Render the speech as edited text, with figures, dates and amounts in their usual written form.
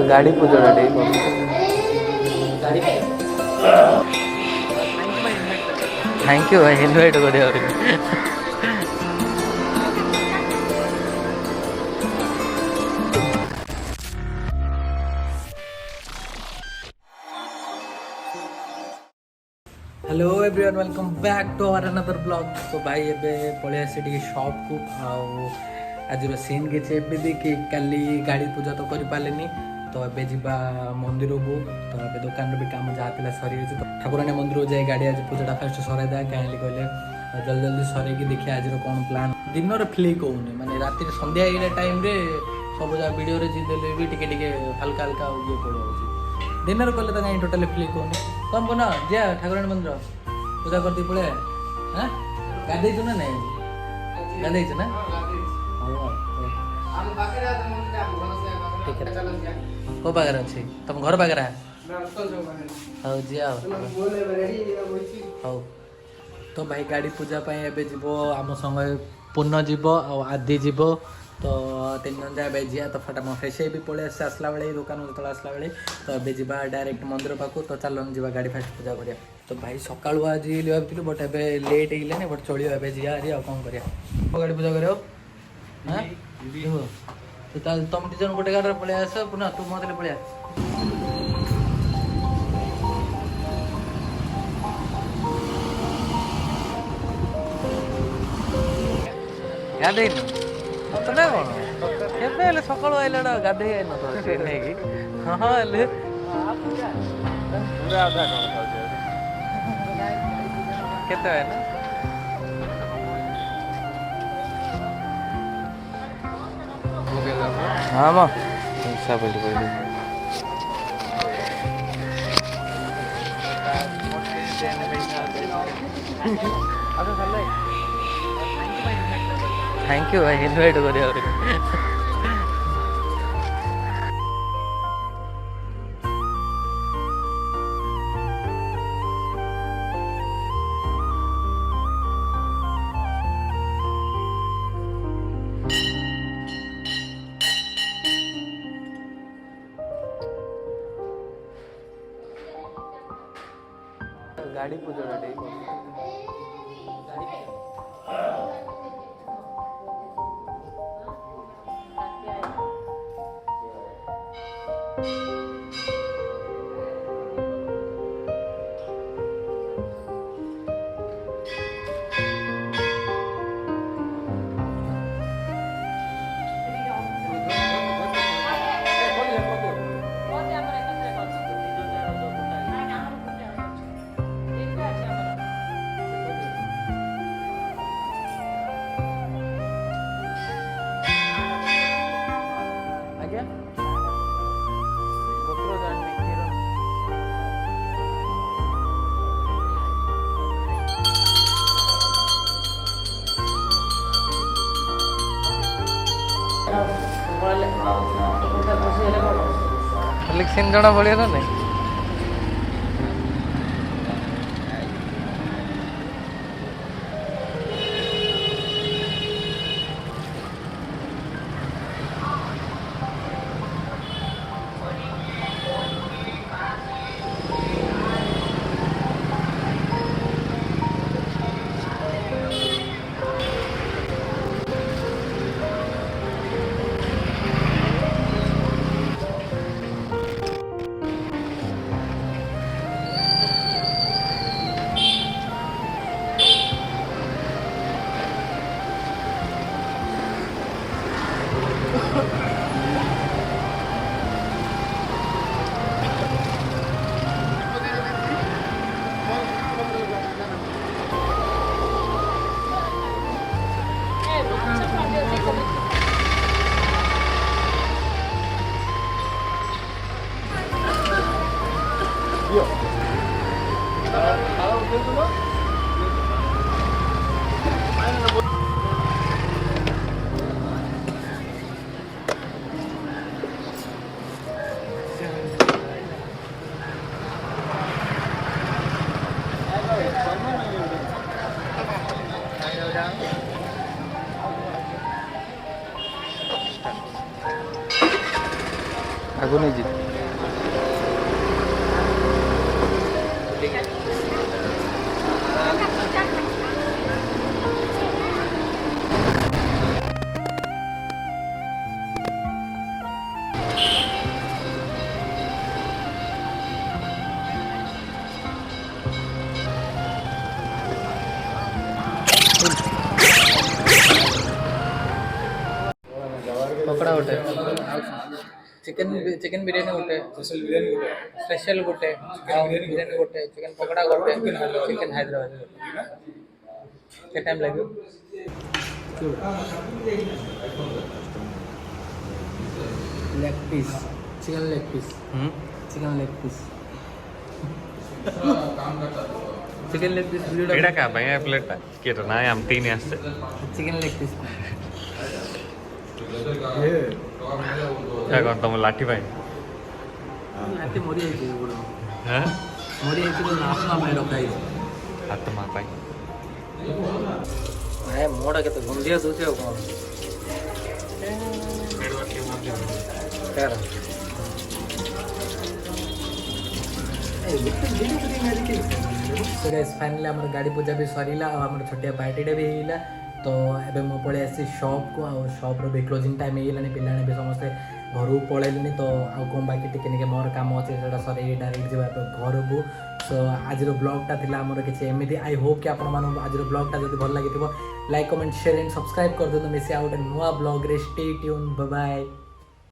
गाड़ी पूजा thank you भाई इनवाइट कर hello everyone welcome back to our another blog. तो भाई एबे पळे आसी टी शॉप को आज सीन किसी देखी काली गाड़ी पूजा तो कर पारेनी तो एबे जीवा मंदिर को तो एबे दुकान भी काम जहाँ सरी तो ठाकुराणी मंदिर जाए गाड़ी आज पूजा फास्ट सराई दे कहीं कहले जल्दी जल्दी सर देखिए आज कौन प्लान दिन फ्लिक होनी माने राति संध्या ये टाइम रे सब जगह वीडियो रे जीदेले भी टिके हल्का हल्का ये पड़े दिन कले तो कहीं टोटाली फ्लिक होनी कम बना जा ठाकुराणी मंदिर पूजा करती पड़े हाँ गाधे ना नहीं गाधे ना ठीक है को पाखे अच्छी तुम घर पाखे हाँ जी हाँ तो भाई गाड़ी पूजा एबे जीव आम संग पूर्ण जीव आदि जीव तो तीन जन जाए जी तो फटाफट फ्रेश भी पड़े आसला बेले दुकान जो आसला बेले तो ए जा डायरेक्ट मंदिर पाक तो चलन जा गाड़ी फास्ट पूजा करिया तो भाई सकाल आज भाई बट ए लेट हो बट चलो ए जा कौन कर गाड़ी पूजा कर तो तुम दी जन गोटे गाड़ी पलि आस पुनः तू मत पलि गाधे ना कौन सकाल आइला गाधे नहीं हाँ केते है हाँ म थैंक यू भाई इनवाइट कर गाड़ी पूजा सीन जना पड़े ना नहीं आगु नहीं जी पकड़ा गोटे चिकन चिकन बिरयानी गोटे स्पेशल गोटे बिरयानी गोटे चिकन पकड़ा गोटे चिकन हैदराबाद के टाइम लगे leg piece chicken leg piece chicken leg piece chicken leg piece एडा का भाई प्लेट के तो ना हम तीन আসছে चिकन लेग पीस क्या करता हूँ लाठी भाई लाठी मोरी है जी बोलो हैं मोरी है जी ना अपना मैं रखा है हाथ मार भाई मैं मोड़ा के तो गुंडिया सोचे हो कौन कर फाइनाली आम गाड़ी पूजा भी सरला और आम छोटिया पार्टीटा भी होगा तो एबे मो पड़े आसी शॉप को आ शॉप रो भी क्लोजिंग टाइम होगलानी पिलाने भी समस्ते घर को पलैले तो आउ कौन बाकी टिके मोर काम अच्छे से सर डायरेक्ट जी घर को सो आज ब्लॉगटा थी आमर किसी एमती आई होप कि आपण आज ब्लॉगटा जब भल लगी like comment share and subscribe कर दिखाँ मिसे आउ गोटे नुआ ब्लॉग रे स्टे ट्यून बाय बाय।